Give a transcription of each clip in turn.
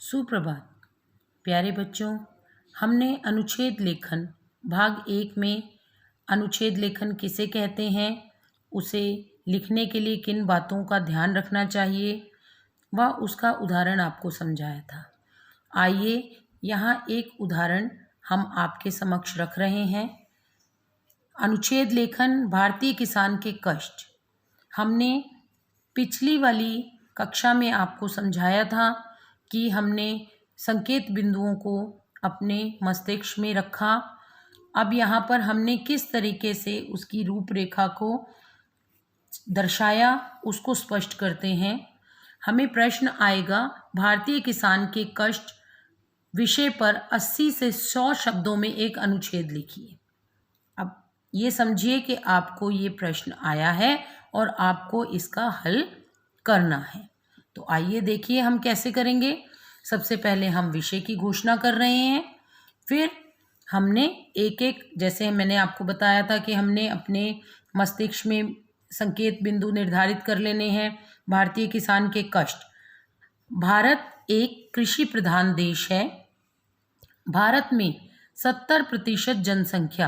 सुप्रभात प्यारे बच्चों। हमने अनुच्छेद लेखन भाग 1 में अनुच्छेद लेखन किसे कहते हैं, उसे लिखने के लिए किन बातों का ध्यान रखना चाहिए व उसका उदाहरण आपको समझाया था। आइए यहाँ एक उदाहरण हम आपके समक्ष रख रहे हैं। अनुच्छेद लेखन भारतीय किसान के कष्ट। हमने पिछली वाली कक्षा में आपको समझाया था कि हमने संकेत बिंदुओं को अपने मस्तिष्क में रखा। अब यहाँ पर हमने किस तरीके से उसकी रूपरेखा को दर्शाया उसको स्पष्ट करते हैं। हमें प्रश्न आएगा, भारतीय किसान के कष्ट विषय पर 80 से 100 शब्दों में एक अनुच्छेद लिखिए। अब ये समझिए कि आपको ये प्रश्न आया है और आपको इसका हल करना है। तो आइए देखिए हम कैसे करेंगे। सबसे पहले हम विषय की घोषणा कर रहे हैं, फिर हमने एक एक, जैसे मैंने आपको बताया था कि हमने अपने मस्तिष्क में संकेत बिंदु निर्धारित कर लेने हैं। भारतीय किसान के कष्ट। भारत एक कृषि प्रधान देश है। भारत में 70% जनसंख्या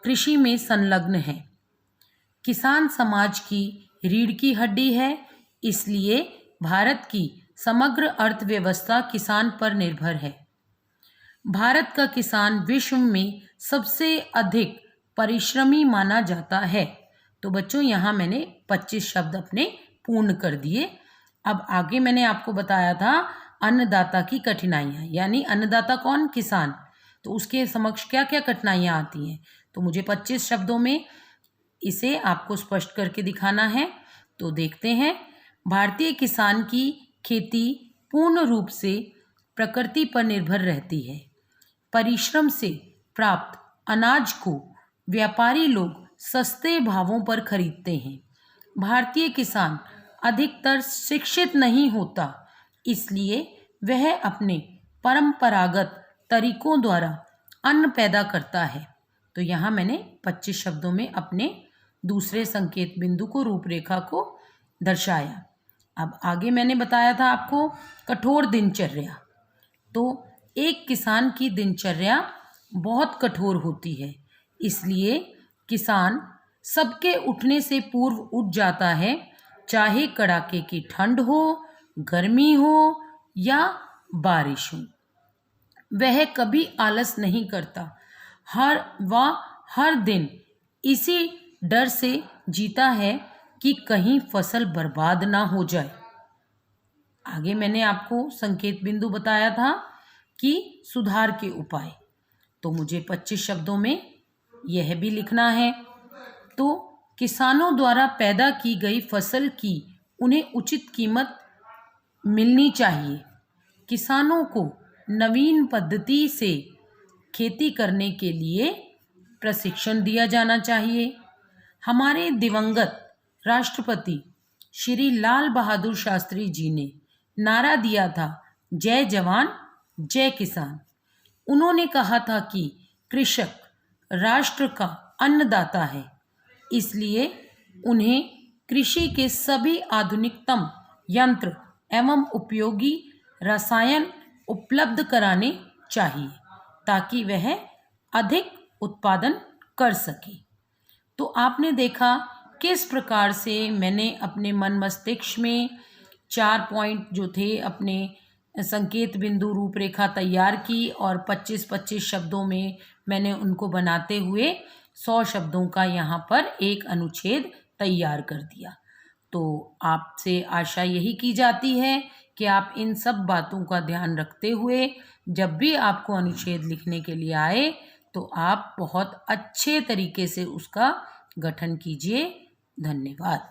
कृषि में संलग्न है। किसान समाज की रीढ़ की हड्डी है, इसलिए भारत की समग्र अर्थव्यवस्था किसान पर निर्भर है। भारत का किसान विश्व में सबसे अधिक परिश्रमी माना जाता है। तो बच्चों यहाँ मैंने 25 शब्द अपने पूर्ण कर दिए। अब आगे मैंने आपको बताया था अन्नदाता की कठिनाइयाँ, यानी अन्नदाता कौन? किसान। तो उसके समक्ष क्या क्या कठिनाइयाँ आती हैं, तो मुझे 25 शब्दों में इसे आपको स्पष्ट करके दिखाना है। तो देखते हैं। भारतीय किसान की खेती पूर्ण रूप से प्रकृति पर निर्भर रहती है। परिश्रम से प्राप्त अनाज को व्यापारी लोग सस्ते भावों पर खरीदते हैं। भारतीय किसान अधिकतर शिक्षित नहीं होता, इसलिए वह अपने परंपरागत तरीकों द्वारा अन्न पैदा करता है। तो यहाँ मैंने 25 शब्दों में अपने दूसरे संकेत बिंदु को, रूपरेखा को दर्शाया। अब आगे मैंने बताया था आपको कठोर दिनचर्या। तो एक किसान की दिनचर्या बहुत कठोर होती है, इसलिए किसान सबके उठने से पूर्व उठ जाता है, चाहे कड़ाके की ठंड हो, गर्मी हो या बारिश हो। वह कभी आलस नहीं करता। हर दिन इसी डर से जीता है कि कहीं फसल बर्बाद ना हो जाए। आगे मैंने आपको संकेत बिंदु बताया था कि सुधार के उपाय। तो मुझे 25 शब्दों में यह भी लिखना है। तो किसानों द्वारा पैदा की गई फसल की उन्हें उचित कीमत मिलनी चाहिए। किसानों को नवीन पद्धति से खेती करने के लिए प्रशिक्षण दिया जाना चाहिए। हमारे दिवंगत राष्ट्रपति श्री लाल बहादुर शास्त्री जी ने नारा दिया था, जय जवान जय किसान। उन्होंने कहा था कि कृषक राष्ट्र का अन्नदाता है, इसलिए उन्हें कृषि के सभी आधुनिकतम यंत्र एवं उपयोगी रसायन उपलब्ध कराने चाहिए ताकि वह अधिक उत्पादन कर सके। तो आपने देखा किस प्रकार से मैंने अपने मन मस्तिष्क में 4 पॉइंट जो थे अपने संकेत बिंदु रूपरेखा तैयार की और 25-25 शब्दों में मैंने उनको बनाते हुए 100 शब्दों का यहाँ पर एक अनुच्छेद तैयार कर दिया। तो आपसे आशा यही की जाती है कि आप इन सब बातों का ध्यान रखते हुए जब भी आपको अनुच्छेद लिखने के लिए आए तो आप बहुत अच्छे तरीके से उसका गठन कीजिए। धन्यवाद।